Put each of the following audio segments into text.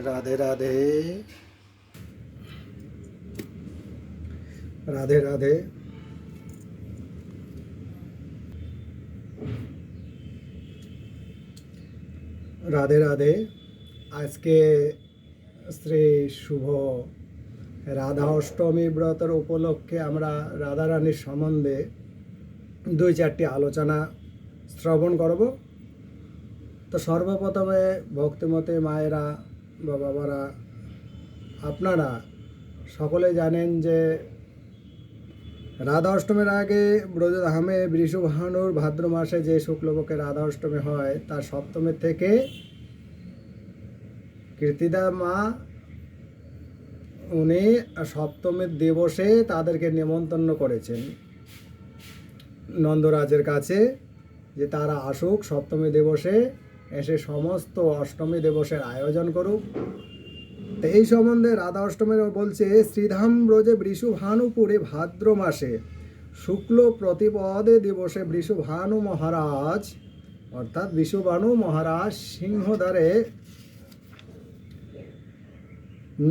রাধে রাধে রাধে রাধে। রাধে রাধে। আজকে শ্রী শুভ রাধা অষ্টমী ব্রতের উপলক্ষে আমরা রাধারানীর সম্বন্ধে দুই চারটি আলোচনা শ্রবণ করব। তো সর্বপ্রথমে ভক্তিমতী মায়েরা বা বাবারা, আপনারা সকলে জানেন যে রাধা অষ্টমীর আগে ব্রজধামে বৃষভানুর ভাদ্র মাসে যে শুক্লপক্ষে রাধা অষ্টমী হয়, তার সপ্তমীর থেকে কীর্তিদা মা উনি সপ্তমীর দিবসে তাদেরকে নিমন্ত্রণ করেছেন নন্দরাজের কাছে যে তারা আসুক সপ্তমী দিবসে, এসে সমস্ত অষ্টমী দিবসের আয়োজন করুক। তো এই সম্বন্ধে রাধা অষ্টমীর বলছে, শ্রীধাম ব্রজে বৃষভানুপুরে ভাদ্র মাসে শুক্ল প্রতিপদে দিবসে বৃষভানু মহারাজ অর্থাৎ বৃষভানু মহারাজ সিংহদ্বারে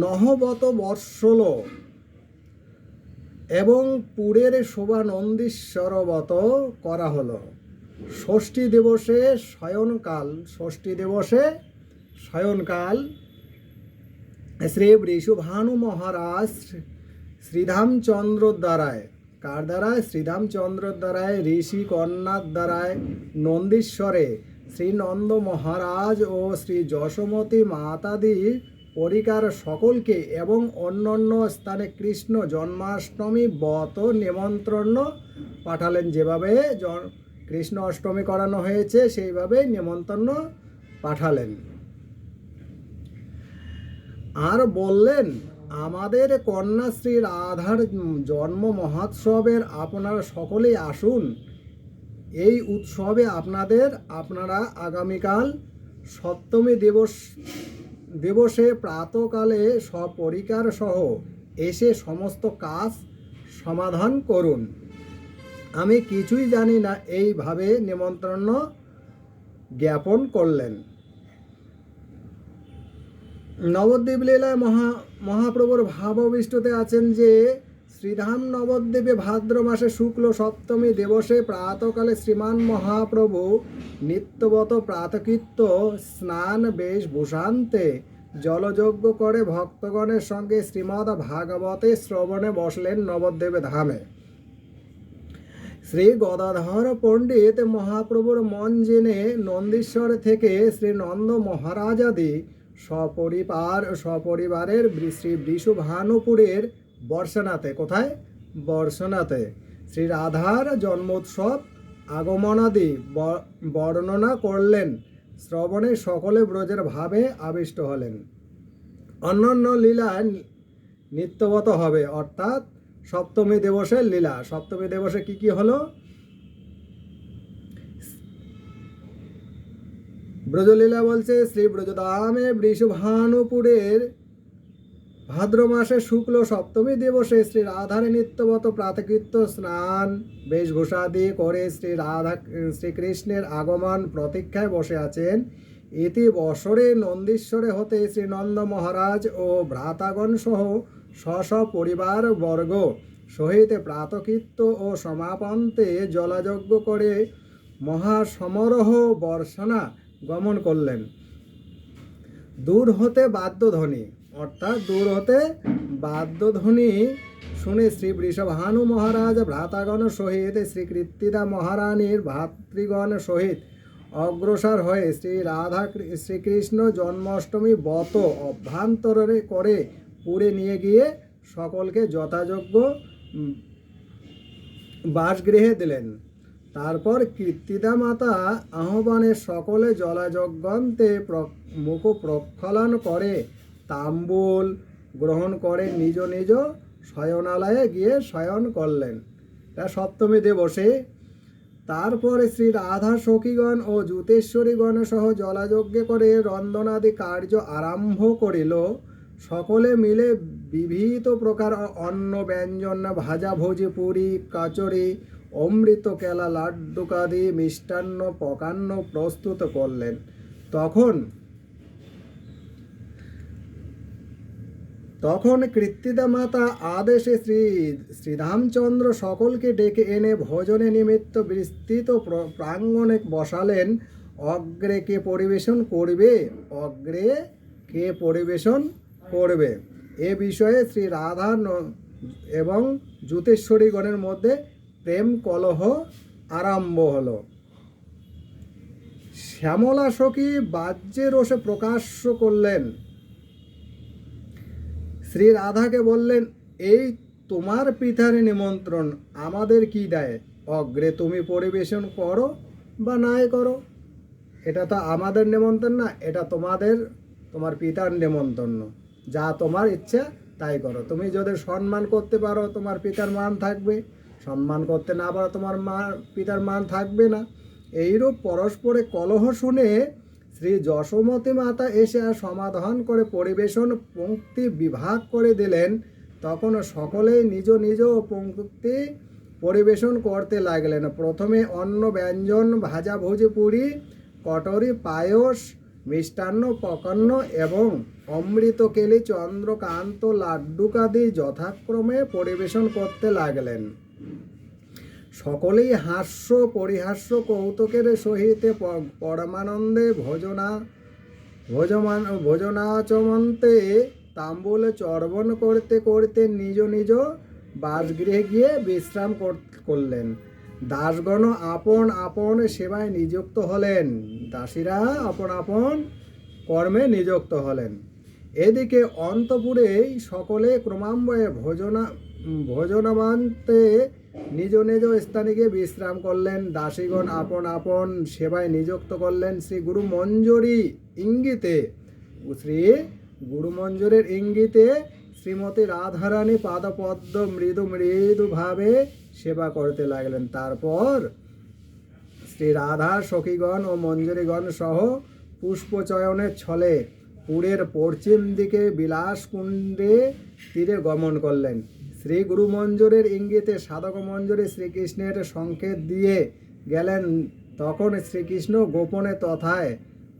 নহবত বৎসল এবং পুরের শোভা নন্দীশ্বরবত করা হলো। ষষ্ঠী দিবসে শয়নকাল শ্রী বৃষভানু মহারাজ শ্রীধামচন্দ্র দ্বারায়, কার দ্বারায়? শ্রীধামচন্দ্র দ্বারায়, ঋষি কন্যার দ্বারায় নন্দীশ্বরে শ্রী নন্দ মহারাজ ও শ্রী যশোমতী মাতাদি পরিকার সকলকে এবং অন্যান্য স্থানে কৃষ্ণ জন্মাষ্টমী বত নিমন্ত্রণ পাঠালেন। যেভাবে কৃষ্ণ অষ্টমী করানো হয়েছে সেইভাবে নিমন্ত্রণ পাঠালেন। আর বললেন, আমাদের কন্যাশ্রী রাধার জন্ম মহোৎসবের আপনারা সকলেই আসুন। এই উৎসবে আপনারা আগামীকাল সপ্তমী দিবসে প্রাতকালে সপরিকার সহ এসে সমস্ত কাজ সমাধান করুন। আমি কিছুই জানি না, এইভাবে নিমন্ত্রণ জ্ঞাপন করলেন। নবদ্বীপ লীলায় মহাপ্রভুর ভাবাবিষ্টতে আছেন যে শ্রীধাম নবদ্বীপে ভাদ্র মাসে শুক্ল সপ্তমী দিবসে প্রাতকালে শ্রীমান মহাপ্রভু নিত্যবত প্রাতকৃত্য স্নান বেশভূষান্তে জলযজ্ঞ করে ভক্তগণের সঙ্গে শ্রীমদ্ ভাগবতে শ্রবণে বসলেন নবদ্বীপে ধামে। শ্রী গদাধর পণ্ডিত মহাপ্রভুর মন জেনে নন্দীশ্বর থেকে শ্রী নন্দ মহারাজাদি সপরিবারের শ্রী বৃষভানুপুরের বর্ষনাতে, কোথায়? বর্ষনাতে শ্রী রাধার জন্মোৎসব আগমনাদি বর্ণনা করলেন। শ্রবণে সকলে ব্রজের ভাবে আবিষ্ট হলেন। অন্যান্য লীলা নিত্যবত হবে, অর্থাৎ সপ্তমী দিবসের লীলা। সপ্তমী দিবসে কি হলো? ব্রজলীলা বলছে, শ্রী ব্রজধামে বৃষভানুপুরের ভাদ্র মাসে শুক্ল সপ্তমী দিবসে শ্রী রাধার নিত্যবত প্রাতকৃত্য স্নান বেশভূষাদি করে শ্রীকৃষ্ণের আগমন প্রতীক্ষায় বসে আছেন। ইতি বৎসরে নন্দীশ্বরে হতে শ্রী নন্দ মহারাজ ও ভ্রাতাগণ সহ পরিবার বর্গ সহিত প্রাতকৃত্য ও সমাপন্তে জলযজ্ঞ করে মহাসমারোহ বর্ষনা গমন করলেন। দূর হতে বাদ্যধ্বনি শুনে শ্রী বৃষভানু মহারাজ ভ্রাতাগণ সহিত শ্রী কীর্তিদা মহারানীর ভাতৃগণ সহিত অগ্রসর হয়ে শ্রীকৃষ্ণ জন্মাষ্টমী বত অভ্যন্তরে করে পুরে নিয়ে গিয়ে সকলকে যথাযোগ্য বাসগৃহে দিলেন। তারপর কীর্তিদা মাতা আহ্বানে সকলে জলযজ্ঞন্তে মুখ প্রক্ষালন করে তাম্বুল গ্রহণ করে নিজ নিজ শয়নালয়ে গিয়ে শয়ন করলেন। তা সপ্তমী দিবসে। তারপরে শ্রী রাধা সখীগণ ও যুতেশ্বরীগণ সহ জলযজ্ঞে করে রন্ধনাদি কার্য আরম্ভ করিল। সকলে মিলে বিবিধ প্রকার অন্ন ব্যঞ্জন, ভাজা ভোজি, পুরি, কচুরি, অমৃত কেলা, লাড্ডুকাদি মিষ্টান্ন পকান্ন প্রস্তুত করলেন। তখন তখন কৃত্তিদা মাতা আদেশে শ্রীরামচন্দ্র সকলকে ডেকে এনে ভোজনে নিমিত্ত বিস্তৃত প্রাঙ্গণে বসালেন। অগ্রে কে পরিবেশন করবে, অগ্রে কে পরিবেশন করবে, এ বিষয়ে শ্রী রাধা এবং জ্যোতিষ্বরীগণের মধ্যে প্রেম কলহ আরম্ভ হলো। শ্যামলা সখী বাহ্যে রোষে প্রকাশ্য করলেন। শ্রী রাধাকে বললেন, এই তোমার পিতার নিমন্ত্রণ, আমাদের কি দেয়? অগ্রে তুমি পরিবেশন করো বা নাই করো, এটা তো আমাদের নিমন্ত্রণ না, এটা তোমার পিতার নিমন্ত্রণ। যা তোমার ইচ্ছা তাই করো। তুমি যদি সম্মান করতে পারো তোমার পিতার মান থাকবে, সম্মান করতে না পারো তোমার পিতার মান থাকবে না। এইরূপ পরস্পরে কলহ শুনে শ্রী যশোমতী মাতা এসে সমাধান করে পরিবেশন পঙ্ক্তি বিভাগ করে দিলেন। তখন সকলেই নিজ নিজ পঙ্ক্তি পরিবেশন করতে লাগলেন। প্রথমে অন্ন ব্যঞ্জন, ভাজা ভুজি পুরি, কটরি, পায়স, মিষ্টান্ন, পকান্ন এবং অমৃতকেলি, চন্দ্রকান্ত, লাড্ডুকাদি যথাক্রমে পরিবেশন করতে লাগলেন। সকলেই হাস্য পরিহাস্য কৌতুকের সহিত পরমানন্দে ভোজনাচমন্তে তাম্বুল চর্বণ করতে করতে নিজ নিজ বাসগৃহে গিয়ে বিশ্রাম করলেন। দাসগণ আপন আপন সেবায় নিযুক্ত হলেন, দাসীরা আপন আপন কর্মে নিযুক্ত হলেন। এদিকে অন্তপুরে সকলে ক্রমান্বয়ে ভোজনাবান্তে নিজ নিজ স্থানে গিয়ে বিশ্রাম করলেন। দাসীগণ আপন আপন সেবায় নিযুক্ত করলেন। শ্রী গুরু মঞ্জুরির ইঙ্গিতে শ্রীমতী রাধারানী পাদপদ্ম মৃদু মৃদুভাবে সেবা করতে লাগলেন। তারপর শ্রী রাধার সখীগণ ও মঞ্জুরিগণ সহ পুষ্পচয়নের ছলে পুরের পশ্চিম দিকে বিলাসকুণ্ডে তীরে গমন করলেন। শ্রী গুরু মঞ্জুরের ইঙ্গিতে সাধক মঞ্জুরি শ্রীকৃষ্ণের সংকেত দিয়ে গেলেন। তখন শ্রীকৃষ্ণ গোপনে তথায়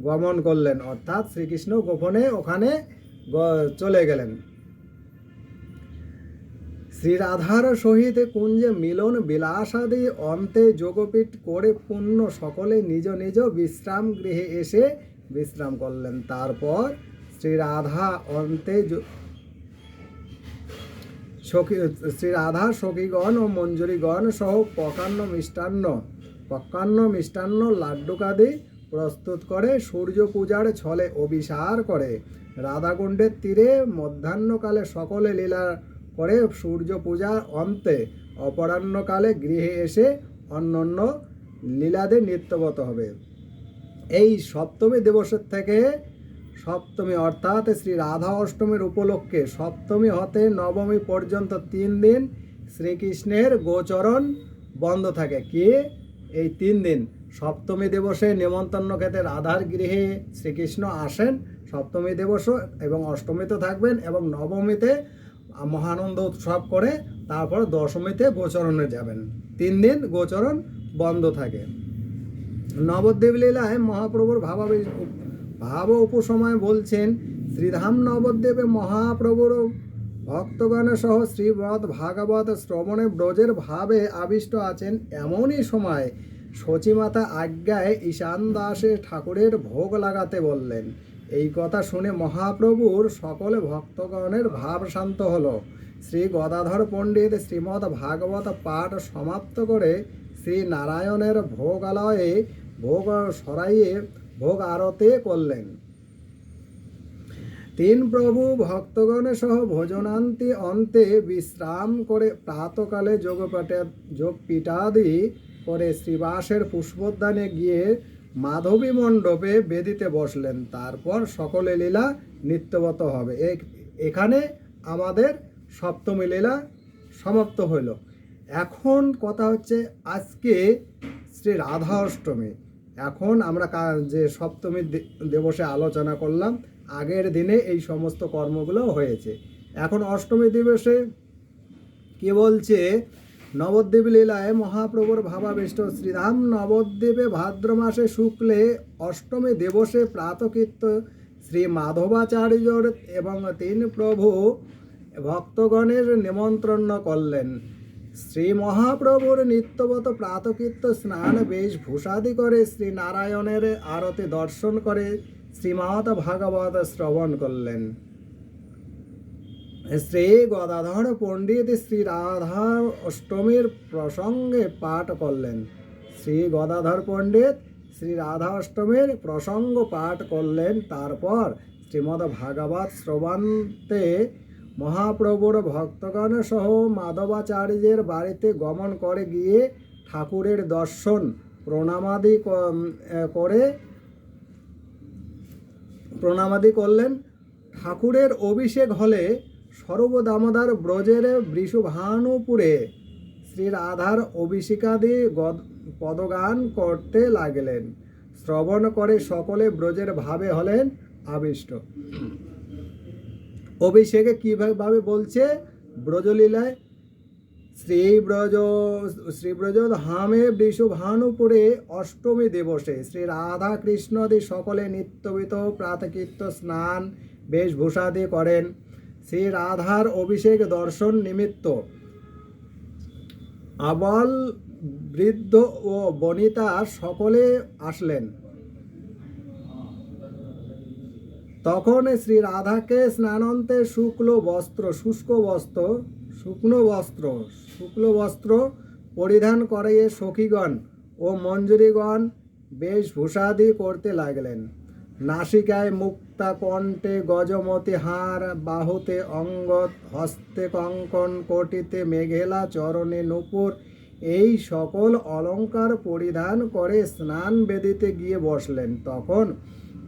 গমন করলেন, অর্থাৎ শ্রীকৃষ্ণ গোপনে ওখানে চলে গেলেন। শ্রী রাধার সহিত কুঞ্জে মিলন বিলাসাদি অন্তে যোগপীঠ করে পূর্ণ সকলে নিজ নিজ বিশ্রাম গৃহে এসে বিশ্রাম করলেন। তারপর শ্রী রাধা সখীগণ ও মঞ্জুরিগণ সহ পক্কান্ন মিষ্টান্ন লাড্ডুকাদি প্রস্তুত করে সূর্য পূজার ছলে অভিসার করে রাধাকুণ্ডের তীরে মধ্যাহ্নকালে সকলে লীলা করে সূর্য পূজার অন্তে অপরাহ্নকালে গৃহে এসে অন্যান্য লীলাদের নিত্যবত হবে। এই সপ্তমী দিবসের থেকে সপ্তমী অর্থাৎ শ্রী রাধা অষ্টমীর উপলক্ষে সপ্তমী হতে নবমী পর্যন্ত 3 দিন শ্রীকৃষ্ণের গোচরণ বন্ধ থাকে। কি এই 3 দিন? সপ্তমী দিবসে নেমন্তন্ন খেতে রাধার গৃহে শ্রীকৃষ্ণ আসেন সপ্তমী দিবস, এবং অষ্টমীতে থাকবেন, এবং নবমীতে মহানন্দ উৎসব করে তারপর দশমীতে গোচরণে যাবেন। 3 দিন গোচরণ বন্ধ থাকে। নবদ্বীপ লীলায় মহাপ্রভুর ভাব উপসময় বলছেন, শ্রীধাম নবদ্বীপে মহাপ্রভুর ভক্তগণ সহ শ্রীমদ্ ভাগবত শ্রবণে ব্রজের ভাবে আবিষ্ট আছেন। এমনই সময় শচীমাতা আজ্ঞায় ঈশান দাসে ঠাকুরের ভোগ লাগাতে বললেন। এই কথা শুনে মহাপ্রভুর সকলে ভক্তগণের ভাব শান্ত হল। শ্রী গদাধর পণ্ডিত শ্রীমদ্ ভাগবত পাঠ সমাপ্ত করে শ্রী নারায়ণের ভোগালয়ে ভোগ সরাইয়ে ভোগ আরতি করলেন। 3 প্রভু ভক্তগণ সহ ভোজনান্তি অন্তে বিশ্রাম করে প্রাতকালে যোগপীঠাদি করে শ্রীবাসের পুষ্পোদ্যানে গিয়ে মাধবী মণ্ডপে বেদিতে বসলেন। তারপর সকলে লীলা নিত্যবত হবে। এখানে আমাদের সপ্তমী লীলা সমাপ্ত হইল। এখন কথা হচ্ছে আজকে শ্রী রাধা অষ্টমী। এখন আমরা যে সপ্তমী দিবসে আলোচনা করলাম, আগের দিনে এই সমস্ত কর্মগুলো হয়েছে। এখন অষ্টমী দিবসে কি বলছে? নবদ্বীপ লীলায় মহাপ্রভুর ভাবাবিষ্ট শ্রীধাম নবদ্বীপে ভাদ্র মাসে শুক্লে অষ্টমী দিবসে প্রাতকৃত্য শ্রী মাধবাচার্যর এবং 3 প্রভু ভক্তগণের নিমন্ত্রণ করলেন। শ্রী মহাপ্রভুর নিত্যবত প্রাতকৃত্য স্নান বেশভূষাদি করে শ্রী নারায়ণের আরতি দর্শন করে শ্রীমৎ ভাগবত শ্রবণ করলেন। শ্রী গদাধর পণ্ডিত শ্রী রাধা অষ্টমীর প্রসঙ্গে পাঠ করলেন। শ্রী গদাধর পণ্ডিত শ্রী রাধা অষ্টমীর প্রসঙ্গ পাঠ করলেন। তারপর শ্রীমদ্ ভাগবত শ্রবণতে মহাপ্রভুর ভক্তগণ সহ মাধবাচার্যের বাড়িতে গমন করে গিয়ে ঠাকুরের দর্শন প্রণামাদি করলেন। ঠাকুরের অভিষেক হলে সর্বদামোদর ব্রজের বৃষভানুপুরে শ্রী রাধার অভিষেকাদি পদগান করতে লাগলেন। শ্রবণ করে সকলে ব্রজের ভাবে হলেন আবিষ্ট। অভিষেকে কিভাবে বলছে? ব্রজলীলায় শ্রীব্রজ ধামে বৃষভানুপুরে অষ্টমী দিবসে শ্রী রাধা কৃষ্ণদি সকলে নিত্যবিত প্রাতকৃত্য স্নান বেশভূষাদি করেন। শ্রী রাধার অভিষেক দর্শন নিমিত্ত আবাল বৃদ্ধ ও বনিতা সকলে আসলেন। তখন শ্রী রাধাকে স্নানান্তে শুক্ল বস্ত্র পরিধান করে সখীগণ ও মঞ্জুরিগণ বেশভূষাদি করতে লাগলেন। নাসিকায় মুক্তা, কণ্ঠে গজমতি হার, বাহুতে অঙ্গদ, হস্তে কঙ্কণ, কোটিতে মেঘেলা, চরণে নূপুর, এই সকল অলঙ্কার পরিধান করে স্নান বেদিতে গিয়ে বসলেন। তখন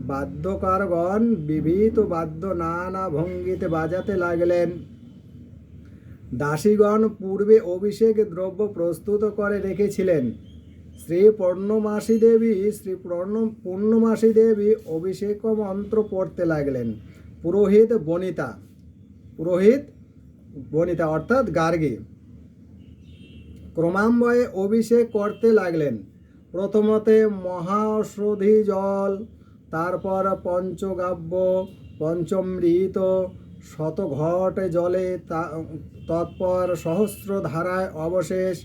বাদ্যকারগণ বিবিধ বাদ্য নানা ভঙ্গিতে বাজাতে লাগলেন। দাসীগণ পূর্বে অভিষেক দ্রব্য প্রস্তুত করে রেখেছিলেন। শ্রী পূর্ণমাসী দেবী অভিষেক মন্ত্র পড়তে লাগলেন। পুরোহিত বনিতা অর্থাৎ গার্গী ক্রমান্বয়ে অভিষেক করতে লাগলেন। প্রথমতে মহাঔষধি জল, তারপর পঞ্চগাব্য, পঞ্চমৃত, শতঘট জলে, তৎপর সহস্র ধারায়, অবশেষ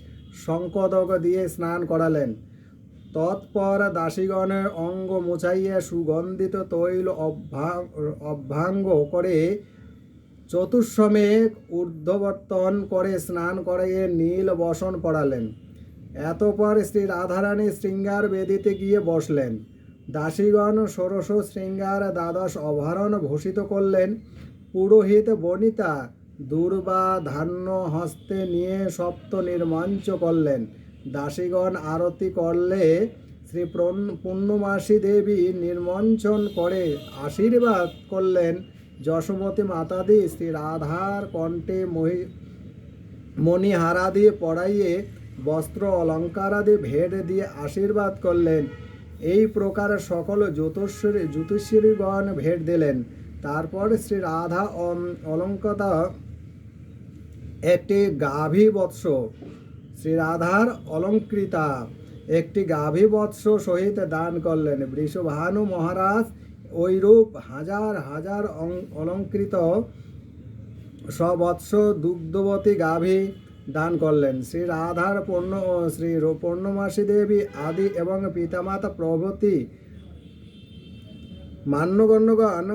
শঙ্খদক দিয়ে স্নান করালেন। তৎপর দাসীগণের অঙ্গ মুছাইয়া সুগন্ধিত তৈল অভ্যাঙ্গ করে চতুর্শ্বমেক ঊর্ধ্ববর্তন করে স্নান করাইয়ে নীল বসন পড়ালেন। এতপর শ্রী রাধারানী শৃঙ্গার বেদিতে গিয়ে বসলেন। দাসীগণ ষোড়শ শৃঙ্গার দ্বাদশ আভরণ ভূষিত করলেন। পুরোহিত বনিতা দুর্বা ধান্য হস্তে নিয়ে সপ্ত নির্মঞ্চ করলেন। দাসীগণ আরতি করলে শ্রী পূর্ণমাসী দেবী নির্মঞ্চন করে আশীর্বাদ করলেন। যশোমতী মাতাদি শ্রী রাধার কণ্ঠে মণিহারাদি পড়াইয়ে বস্ত্র অলঙ্কারাদি ভেট দিয়ে আশীর্বাদ করলেন। এই প্রকার সকল জ্যোতিষীগণ ভেট দিলেন। তারপর শ্রী রাধা অলঙ্কৃত একটি গাভী বৎস শ্রী রাধার অলঙ্কৃতা একটি গাভী বৎস সহিত দান করলেন। বৃষভানু মহারাজ ওইরূপ হাজার হাজার অলঙ্কৃত সবৎস দুগ্ধবতী গাভী দান করলেন। শ্রী রাধার শ্রী পূর্ণমাসী দেবী আদি এবং পিতামাতা প্রভৃতি মান্যগণ্যগণ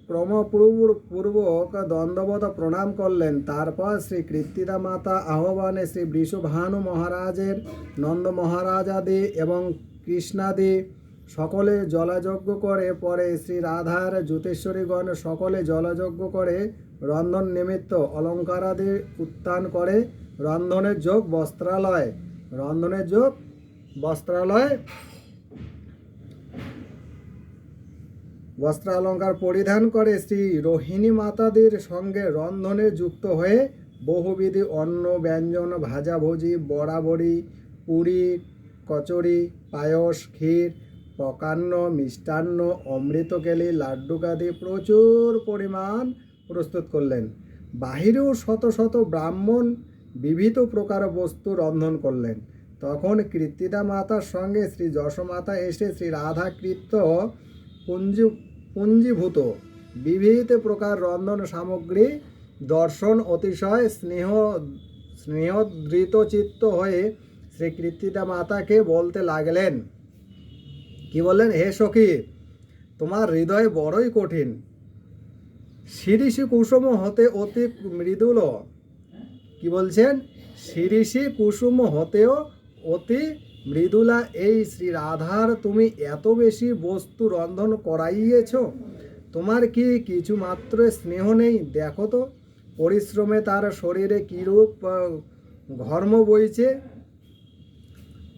ক্রমপূর্বক দণ্ডবত প্রণাম করলেন। তারপর শ্রী কৃত্তিদা মাতা আহ্বানে শ্রী বৃষভানু মহারাজের নন্দ মহারাজাদি এবং কৃষ্ণাদি সকলে জলযজ্ঞ করে, পরে শ্রী রাধার জ্যোতিশ্বরীগণ সকলে জলযজ্ঞ করে রন্ধন নিমিত্ত অলঙ্কারাদি উত্থান করে রন্ধনের যোগ বস্ত্রালঙ্কার পরিধান করে শ্রী রোহিণী মাতাদের সঙ্গে রন্ধনে যুক্ত হয়ে বহুবিধি অন্ন ব্যঞ্জন, ভাজাভুজি, বড়াবড়ি, পুরি, কচুরি, পায়স, ক্ষীর, পকান্ন, মিষ্টান্ন, অমৃতকেলি, লাড্ডুকাদি প্রচুর পরিমাণ প্রস্তুত করলেন। বাহিরেও শত শত ব্রাহ্মণ বিবিধ প্রকার বস্তু রন্ধন করলেন। তখন কৃত্তিদা মাতার সঙ্গে শ্রী যশোমাতা এসে শ্রী রাধাকৃত পুঞ্জীভূত বিবিধ প্রকার রন্ধন সামগ্রী দর্শন অতিশয় স্নেহধৃত চিত্ত হয়ে শ্রী কীর্তিদা মাতাকে বলতে লাগলেন, কি বললেন, হে সখী, তোমার হৃদয় বড়ই কঠিন, শিরিষি কুসুম হতে অতি মৃদুল। কি বলছেন, শিরিষি কুসুম হতেও অতি মৃদুলা এই শ্রী রাধার তুমি এত বেশি বস্তু রন্ধন করাইয়েছ, তোমার কি কিছু মাত্র স্নেহ নেই? দেখো তো পরিশ্রমে তার শরীরে কিরূপ ঘর্ম বইছে।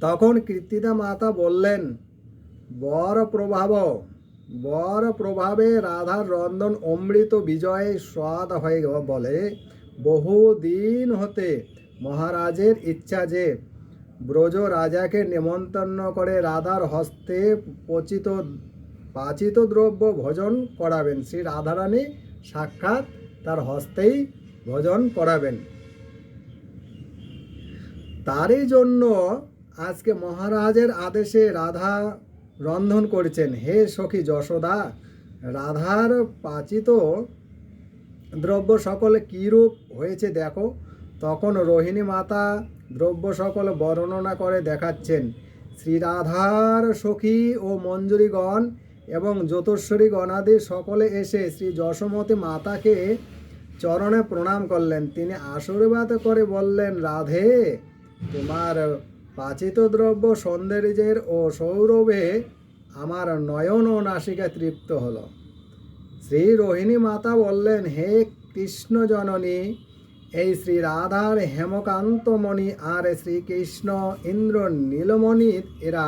তখন কীর্তিদা মাতা বললেন, বর প্রভাবে রাধার রন্ধন অমৃত বিজয় স্বাদ হয়ে বলে, বহুদিন হতে মহারাজের ইচ্ছা যে ব্রজ রাজাকে নিমন্ত্রণ করে রাধার হস্তে পাচিত দ্রব্য ভোজন করাবেন। শ্রী রাধারানী সাক্ষাৎ তার হস্তেই ভোজন করাবেন। তারই জন্য আজকে মহারাজের আদেশে রাধা রন্ধন করেছেন। হে সখী যশোদা, রাধার পাচিত দ্রব্য সকল কীরূপ হয়েছে দেখো। তখন রোহিণী মাতা দ্রব্য সকল বর্ণনা করে দেখাচ্ছেন। শ্রী রাধার সখী ও মঞ্জুরিগণ এবং জ্যোতিশ্বরী গণাদি সকলে এসে শ্রী যশোমতী মাতাকে চরণে প্রণাম করলেন। তিনি আশীর্বাদ করে বললেন, রাধে, তোমার পাচিত দ্রব্য সৌন্দর্যের ও সৌরভে আমার নয়ন ও নাসিকা তৃপ্ত হলো। শ্রী রোহিণী মাতা বললেন, হে কৃষ্ণ জননী, এই শ্রী রাধার হেমকান্তমণি আর শ্রীকৃষ্ণ ইন্দ্র নীলমণি এরা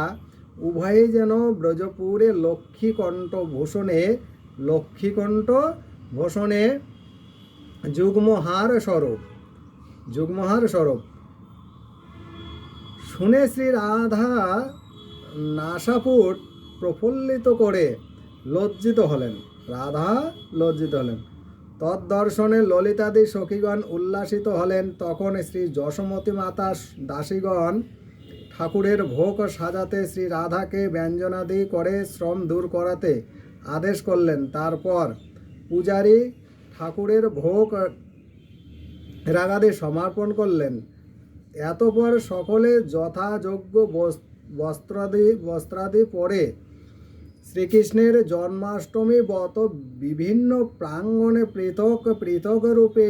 উভয়ে যেন ব্রজপুরে লক্ষ্মীকণ্ঠ ভূষণে যুগ্মহার স্বরূপ। শুনে শ্রী রাধা নাসাপুট প্রফুল্লিত করে লজ্জিত হলেন। তদ্দর্শনে ললিতাদি সখীগণ উল্লাসিত হলেন। তখন শ্রী যশোমতী মাতা দাসীগণ ঠাকুরের ভোগ সাজাতে শ্রী রাধাকে ব্যঞ্জনাদি করে শ্রম দূর করাতে আদেশ করলেন। তারপর পূজারী ঠাকুরের ভোগ রাগাদি সমর্পণ করলেন। এতপর সকলে যথাযোগ্য বস্ত্রাদি পরে শ্রীকৃষ্ণের জন্মাষ্টমী ব্রত বিভিন্ন প্রাঙ্গণে পৃথক রূপে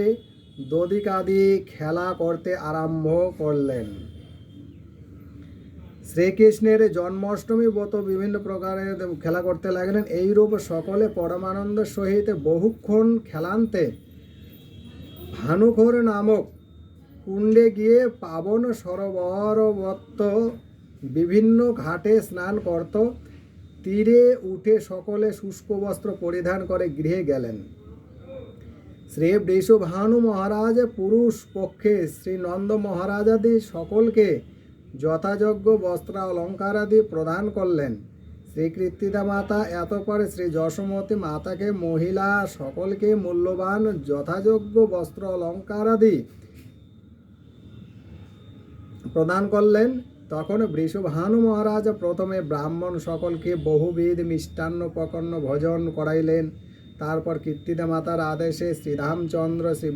দদিকাদি খেলা করতে আরম্ভ করলেন। শ্রীকৃষ্ণের জন্মাষ্টমী ব্রত বিভিন্ন প্রকারের খেলা করতে লাগলেন। এইরূপ সকলে পরমানন্দ সহিত বহুক্ষণ খেলান্তে ভানুখোর নামক কুণ্ডে গিয়ে পাবন সরোবরবৎ বিভিন্ন ঘাটে স্নান করত। তীরে উঠে সকলে শুষ্ক বস্ত্র পরিধান করে গৃহে গেলেন। শ্রী বৃষভানু মহারাজ পুরুষ পক্ষে শ্রী নন্দ মহারাজাদি সকলকে যথাযোগ্য বস্ত্র অলঙ্কারাদি প্রদান করলেন। শ্রী কীর্তিদা মাতা এতপরে শ্রী যশোমতী মাতাকে মহিলা সকলকে মূল্যবান যথাযোগ্য বস্ত্র অলঙ্কারাদি প্রদান করলেন। তখন বৃষভানু মহারাজ প্রথমে ব্রাহ্মণ সকলকে বহুবিধ মিষ্টান্ন প্রকন্ন ভোজন করাইলেন। তারপর কীর্তিদা মাতার আদেশে শ্রীরামচন্দ্র শ্রী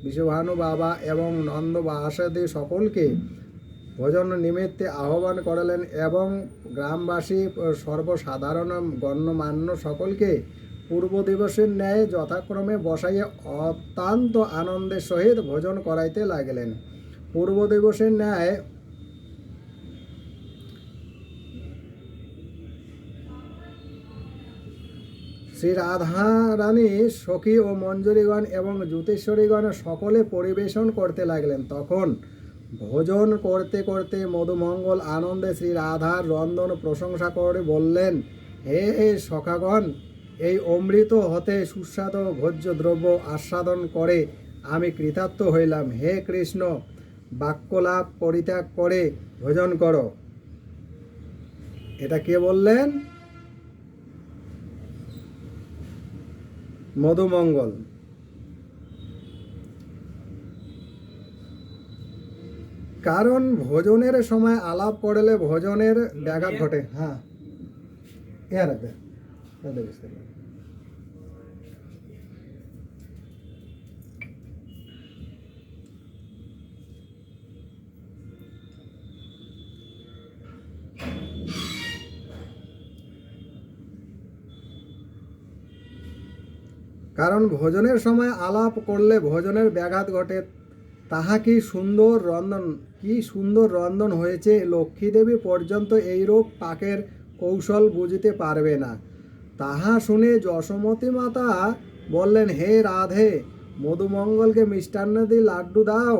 বৃষভানু বাবা এবং নন্দ বাসাদি সকলকে ভোজন নিমিত্তে আহ্বান করলেন এবং গ্রামবাসী সর্বসাধারণ গণ্যমান্য সকলকে পূর্ব দিবসের ন্যায় যথাক্রমে বসাইয়া অত্যন্ত আনন্দের সহিত ভোজন করাইতে লাগিলেন। পূর্ব দিবসের ন্যায় শ্রী রাধারানী সখী ও মঞ্জুরিগণ এবং জ্যোতিশ্বরীগণ সকলে পরিবেশন করতে লাগলেন। তখন ভোজন করতে করতে মধুমঙ্গল আনন্দে শ্রী রাধার রন্ধন প্রশংসা করে বললেন, হে সখাগণ, এই অমৃত হতে সুস্বাদু ভোজ্য দ্রব্য আস্বাদন করে আমি কৃতার্থ হইলাম। হে কৃষ্ণ, বাক্যলাভ পরিত্যাগ করে ভোজন করো। এটা কে বললেন? মধুমঙ্গল। কারণ ভোজনের সময় আলাপ করলে ভোজনের ব্যাঘাত ঘটে। হ্যাঁ, কারণ ভোজনের সময় আলাপ করলে ভোজনের ব্যাঘাত ঘটে। তাহা কি সুন্দর রন্ধন হয়েছে, লক্ষ্মীদেবী পর্যন্ত এইরূপ পাকের কৌশল বুঝিতে পারবে না। তাহা শুনে যশোমতী মাতা বললেন, হে রাধে, মধুমঙ্গলকে মিষ্টান্ন দিয়ে লাড্ডু দাও।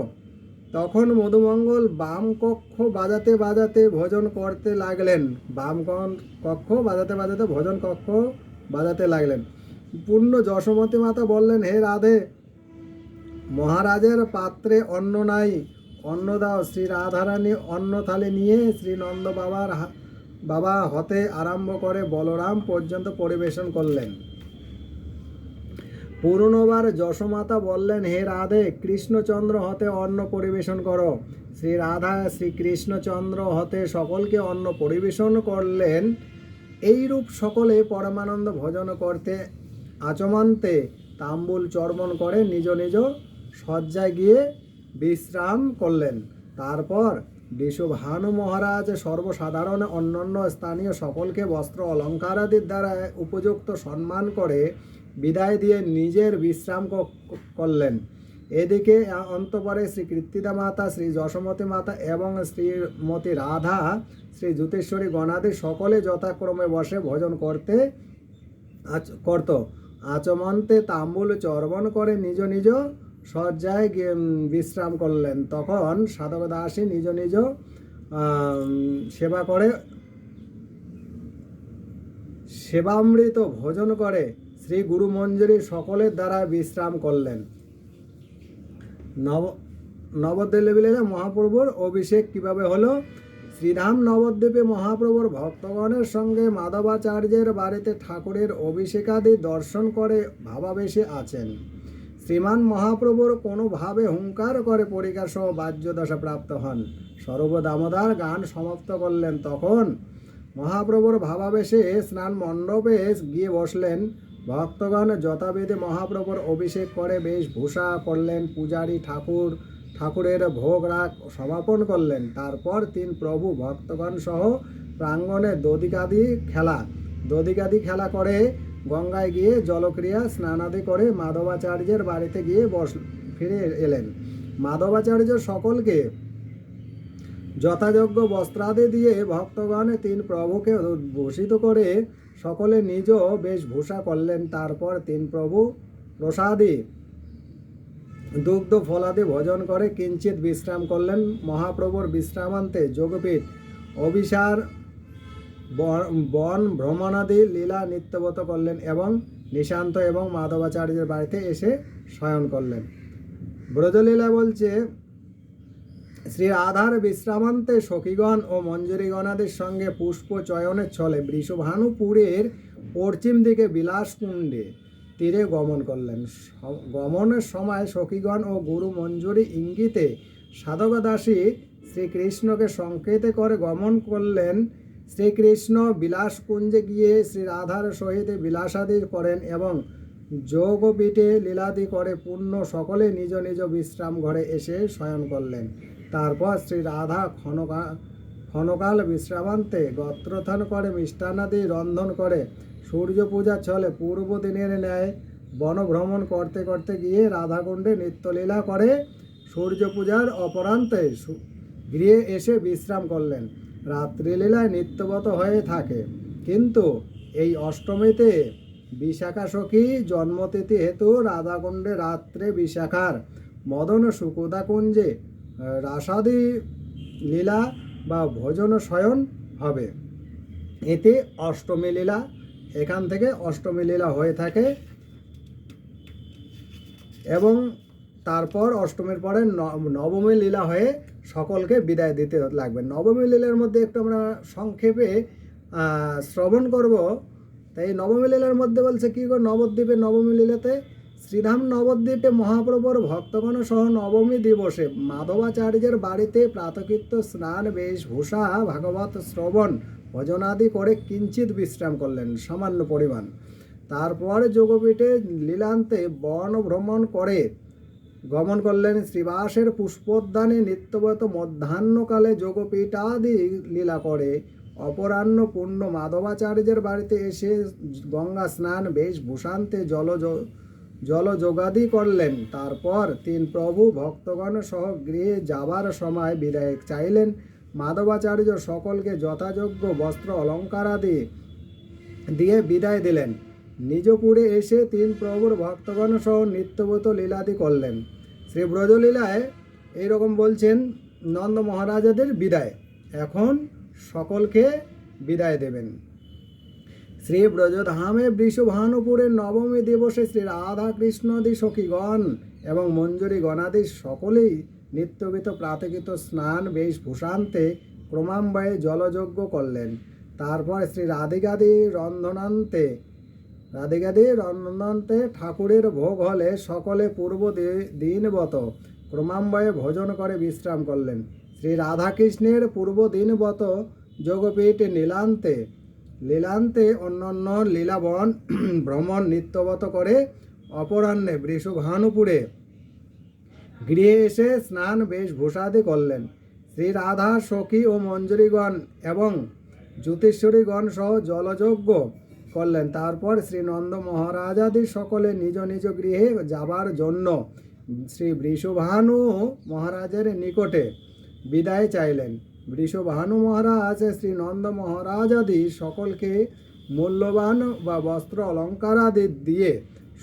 তখন মধুমঙ্গল বাম কক্ষ বাজাতে বাজাতে ভোজন করতে লাগলেন। ভোজন কক্ষ বাজাতে লাগলেন। পূর্ণ যশোমতী মাতা বললেন, হে রাধে, মহারাজের পাত্রে অন্ন নাই, অন্ন দাও। শ্রী রাধারানী অন্ন থালি নিয়ে শ্রী নন্দ বাবা হতে আরম্ভ করে বলরাম পর্যন্ত পরিবেশন করলেন। পুনর্বার যশোমাতা বললেন, হে রাধে, কৃষ্ণচন্দ্র হতে অন্ন পরিবেশন করো। শ্রী রাধা শ্রীকৃষ্ণচন্দ্র হতে সকলকে অন্ন পরিবেশন করলেন। এইরূপ সকলে পরমানন্দ ভোজন করতে আচমন্তে তাম্বুল চর্বণ করে নিজ নিজ শয্যায় গিয়ে বিশ্রাম করলেন। তারপর বিশ্বভানু মহারাজ সর্বসাধারণ অন্যান্য স্থানীয় সকলকে বস্ত্র অলঙ্কারাদির দ্বারা উপযুক্ত সম্মান করে বিদায় দিয়ে নিজের বিশ্রাম করলেন। এদিকে অন্তঃপরে শ্রী কীর্তিদা মাতা, শ্রী যশোমতী মাতা এবং শ্রীমতী রাধা, শ্রী জ্যোতিশ্বরী গণাদি সকলে যথাক্রমে বসে ভোজন করত। আচমন্তে তাম্বুল চর্বণ করে নিজ নিজ শয্যায় বিশ্রাম করলেন। তখন সাধক দাসী নিজ নিজ সেবা করে সেবামৃত ভোজন করে শ্রী গুরু মঞ্জুরি সকলের দ্বারা বিশ্রাম করলেন। নবদ্বীপে মহাপ্রভুর অভিষেক কিভাবে হলো? শ্রীধাম নবদ্বীপে মহাপ্রভুর ভক্তগণের সঙ্গে মাধবাচার্যের বাড়িতে ঠাকুরের অভিষেকাদি দর্শন করে ভাবাবেশে আছেন। শ্রীমান মহাপ্রভুর কোনোভাবে হুঙ্কার করে পরিকার সহ বাহ্যদশা প্রাপ্ত হন। সর্বদামোদার গান সমাপ্ত করলেন। তখন মহাপ্রভুর ভাবাবেশে স্নান মণ্ডপে গিয়ে বসলেন। ভক্তগণ যথাবিধি মহাপ্রভুর অভিষেক করে বেশভূষা করলেন। পূজারী ঠাকুরের ভোগ রাগ সমাপন করলেন। তারপর তিন প্রভু ভক্তগণ সহ প্রাঙ্গণে দধিকাদি খেলা করে গঙ্গায় গিয়ে জলক্রিয়া স্নানাদি করে মাধবাচার্যের বাড়িতে গিয়ে ফিরে এলেন। মাধবাচার্য সকলকে যথাযোগ্য বস্ত্রাদি দিয়ে ভক্তগণ তিন প্রভুকে ভূষিত করে সকলে নিজ বেশভূষা করলেন। তারপর তিন প্রভু প্রসাদী দুগ্ধ ফলাদি ভোজন করে কিঞ্চিত বিশ্রাম করলেন। মহাপ্রভুর বিশ্রামান্তে যোগপীঠ অভিসার বন ভ্রমণাদি লীলা নিত্যবত করলেন এবং নিশান্ত এবং মাধবাচার্যের বাড়িতে এসে শয়ন করলেন। ব্রজলীলা বলছে, শ্রী রাধার বিশ্রামান্তে সখীগণ ও মঞ্জুরিগণাদের সঙ্গে পুষ্প চয়নের ছলে বৃষভানুপুরের পশ্চিম দিকে বিলাসকুণ্ডে তীরে গমন করলেন। গমনের সময় সখীগণ ও গুরু মঞ্জুরি ইঙ্গিতে সাধক দাসী শ্রীকৃষ্ণকে সংকেত করে গমন করলেন। শ্রীকৃষ্ণ বিলাসকুঞ্জে গিয়ে শ্রী রাধার সহিত বিলাসাদি করেন এবং যোগপীঠে লীলাদি করে পূর্ণ সকলে নিজ নিজ বিশ্রাম ঘরে এসে শয়ন করলেন। তারপর শ্রী রাধা ক্ষণকাল বিশ্রামান্তে গত্রোত্থান করে মিষ্টান্নাদি রন্ধন করে সূর্য পূজা চলে পূর্ব দিনের ন্যায় বনভ্রমণ করতে করতে গিয়ে রাধাকুণ্ডে নিত্যলীলা করে সূর্য পূজার অপরান্তে গৃহে এসে বিশ্রাম করলেন। রাত্রিলীলায় নিত্যবত হয়ে থাকে, কিন্তু এই অষ্টমীতে বিশাখা সখী জন্মতিথি হেতু রাধাকুণ্ডে রাত্রে বিশাখার মদন সুকুদা কুঞ্জে রাসাদি লীলা বা ভোজন শয়ন হবে। এতে অষ্টমী লীলা, এখান থেকে অষ্টমী লীলা হয়ে থাকে এবং তারপর অষ্টমীর পরে নবমী লীলা হয়ে সকলকে বিদায় দিতে লাগবে। নবমী লীলার মধ্যে একটু আমরা সংক্ষেপে শ্রবণ করব। তাই নবমী লীলার মধ্যে বলছে কি গো, নবদ্বীপে নবমী লীলাতে শ্রীধাম নবদ্বীপে মহাপ্রভুর ভক্তগণ সহ নবমী দিবসে মাধবাচার্যের বাড়িতে প্রাতকৃত্য স্নান বেশভূষা ভাগবত শ্রবণ ভজনাদি করে কিঞ্চিত বিশ্রাম করলেন সামান্য পরিমাণ। তারপরে যোগপীঠে লীলান্তে বন ভ্রমণ করে গমন করলেন। শ্রীবাসের পুষ্পোদ্যানে নিত্যবত মধ্যাহ্নকালে যোগপীঠাদি লীলা করে অপরাহ্ন পূর্ণ মাধবাচার্যের বাড়িতে এসে গঙ্গা স্নান বেশভূষান্তে জল যোগাদি করলেন। তারপর তিন প্রভু ভক্তগণ সহ গৃহে যাবার সময় বিদায় চাইলেন। মাধবাচার্য সকলকে যথাযোগ্য বস্ত্র অলঙ্কারাদি দিয়ে বিদায় দিলেন। নিজপুরে এসে তিন প্রভুর ভক্তগণ সহ নিত্যব্রত লীলাদি করলেন। শ্রী ব্রজলীলায় এইরকম বলছেন নন্দ মহারাজাদের বিদায়। এখন সকলকে বিদায় দেবেন। শ্রী ব্রজধামে বৃষভানুপুরের নবমী দিবসে শ্রী রাধা কৃষ্ণাদি সখীগণ এবং মঞ্জুরি গণাদি সকলেই নিত্যবিত প্রাতকৃত স্নান বেশভূষান্তে ক্রমান্বয়ে জলযজ্ঞ করলেন। তারপর শ্রী রাধিকাদি রন্ধনান্তে ঠাকুরের ভোগ হলে সকলে পূর্ব দিনবত ক্রমান্বয়ে ভোজন করে বিশ্রাম করলেন। শ্রী রাধাকৃষ্ণের পূর্ব দিনবত যোগপীঠ লীলান্তে অন্যান্য লীলাবন ভ্রমণ নিত্যবত করে অপরাহ্নে বৃষভানুপুরে গৃহে এসে স্নান বেশভূষাদি করলেন। শ্রী রাধা সখী ও মঞ্জুরিগণ এবং জ্যোতিশ্বরীগণ সহ জলযজ্ঞ করলেন। তারপর শ্রী নন্দ মহারাজাদি সকলে নিজ নিজ গৃহে যাবার জন্য শ্রী বৃষভানু মহারাজের নিকটে বিদায় চাইলেন। বৃষভানু মহারাজ শ্রী নন্দ মহারাজাদি সকলকে মূল্যবান বা বস্ত্র অলঙ্কারাদি দিয়ে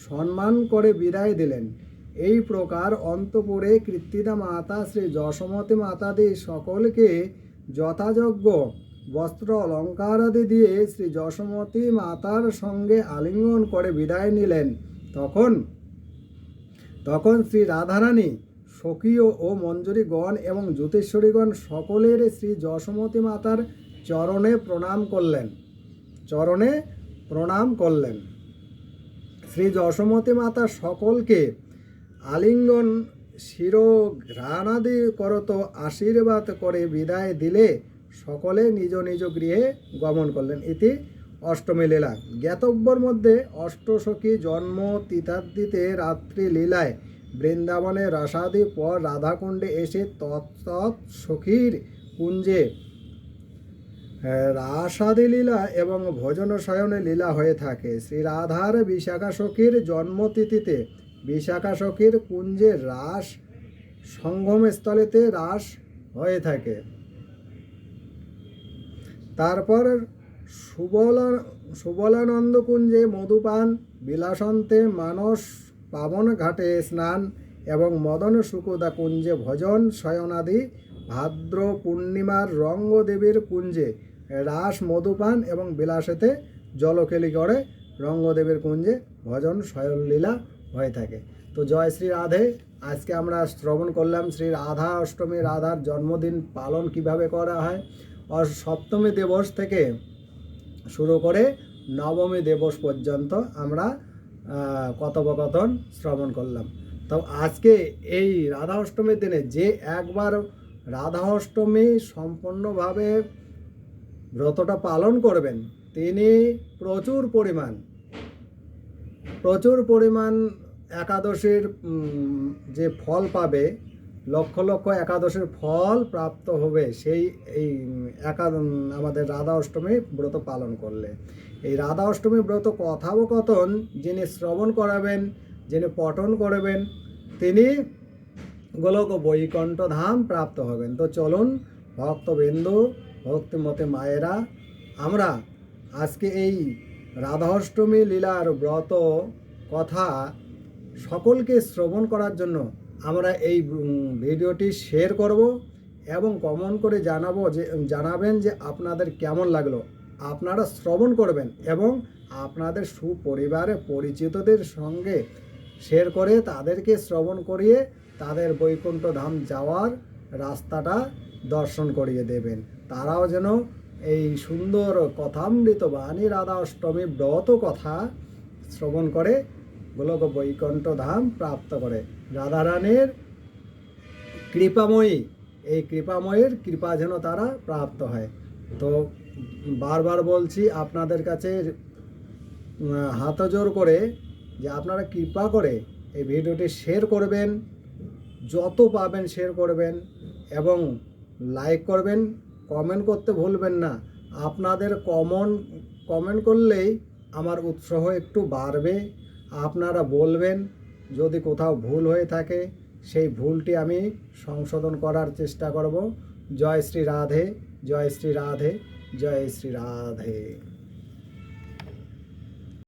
সম্মান করে বিদায় দিলেন। এই প্রকার অন্তপুরে কৃত্তিদা মাতা শ্রী যশোমতী মাতাদি সকলকে যথাযোগ্য বস্ত্র অলঙ্কারাদি দিয়ে শ্রী যশোমতী মাতার সঙ্গে আলিঙ্গন করে বিদায় নিলেন। তখন শ্রী রাধারানী সখীয় ও মঞ্জুরিগণ এবং জ্যোতিশ্বরীগণ সকলের শ্রী যশোমতী মাতার চরণে প্রণাম করলেন। শ্রী যশোমতী মাতা সকলকে আলিঙ্গন শিরঘ্রাণাদি করত আশীর্বাদ করে বিদায় দিলে সকলে নিজ নিজ গৃহে গমন করলেন। ইতি অষ্টমী লীলা। জ্ঞাতব্যর মধ্যে অষ্টসখী জন্ম তিথাদিতে রাত্রি লীলায় বৃন্দাবনে রসাদি পর রাধাকুণ্ডে এসে তৎ সখীর কুঞ্জে রাসাদি লীলা এবং ভোজন শয়নে লীলা হয়ে থাকে। শ্রী রাধার বিশাখা সখীর জন্মতিথিতে বিশাখা সখীর কুঞ্জে রাস সঙ্গমস্থলেতে রাস হয়ে থাকে। তারপর সুবলানন্দ কুঞ্জে মধুপান, বিলাসন্তে মানস পাবন ঘাটে স্নান এবং মদন শুকুদা কুঞ্জে ভজন শয়নাদি, ভাদ্র পূর্ণিমার রঙ্গদেবীর কুঞ্জে রাস মধুপান এবং বিলাসেতে জলকেলি করে রঙ্গদেবীর কুঞ্জে ভজন শয়ন লীলা হয়ে থাকে। তো জয় শ্রী রাধে। আজকে আমরা শ্রবণ করলাম শ্রী রাধা অষ্টমী, রাধার জন্মদিন পালন কিভাবে করা হয়। আর সপ্তমী দিবস থেকে শুরু করে নবমী দিবস পর্যন্ত আমরা কথোপকথন শ্রবণ করলাম। তো আজকে এই রাধা অষ্টমীর দিনে যে একবার রাধা অষ্টমী সম্পূর্ণভাবে ব্রতটা পালন করবেন তিনি প্রচুর পরিমাণ একাদশীর যে ফল পাবে, লক্ষ লক্ষ একাদশীর ফল প্রাপ্ত হবে সেই আমাদের রাধা অষ্টমী ব্রত পালন করলে। এই রাধা অষ্টমী ব্রত কথোপকথন যিনি শ্রবণ করাবেন, যিনি পঠন করবেন, তিনি গোলক বৈকুণ্ঠ ধাম প্রাপ্ত হবেন। তো চলুন ভক্তবিন্দু, ভক্তিমতী মায়েরা, আমরা আজকে এই রাধা অষ্টমী লীলার ব্রত কথা সকলকে শ্রবণ করার জন্য আমরা এই ভিডিওটি শেয়ার করব এবং কমেন্ট করে জানাবেন যে আপনাদের কেমন লাগলো। আপনারা শ্রবণ করবেন এবং আপনাদের সুপরিবারে পরিচিতদের সঙ্গে শেয়ার করে তাদেরকে শ্রবণ করিয়ে তাদের বৈকুণ্ঠ ধাম যাওয়ার রাস্তাটা দর্শন করিয়ে দেবেন। তারাও যেন এই সুন্দর কথামৃত বাণী রাধা অষ্টমী ব্রত কথা শ্রবণ করে গোলক বৈকুণ্ঠ ধাম প্রাপ্ত করে। রাধারানীর কৃপাময়ী, এই কৃপাময়ের কৃপা যেন তারা প্রাপ্ত হয়। তো বারবার বলছি আপনাদের কাছে হাতজোড় করে যে আপনারা কৃপা করে এই ভিডিওটি শেয়ার করবেন, যত পাবেন শেয়ার করবেন এবং লাইক করবেন, কমেন্ট করতে ভুলবেন না। আপনাদের কমেন্ট করলেই আমার উৎসাহ একটু বাড়বে, আপনারা বলবেন, যদি কোথাও ভুল হয়ে থাকে সেই ভুলটি আমি সংশোধন করার চেষ্টা করব। জয় শ্রী রাধে, জয় শ্রী রাধে, জয় শ্রী রাধে।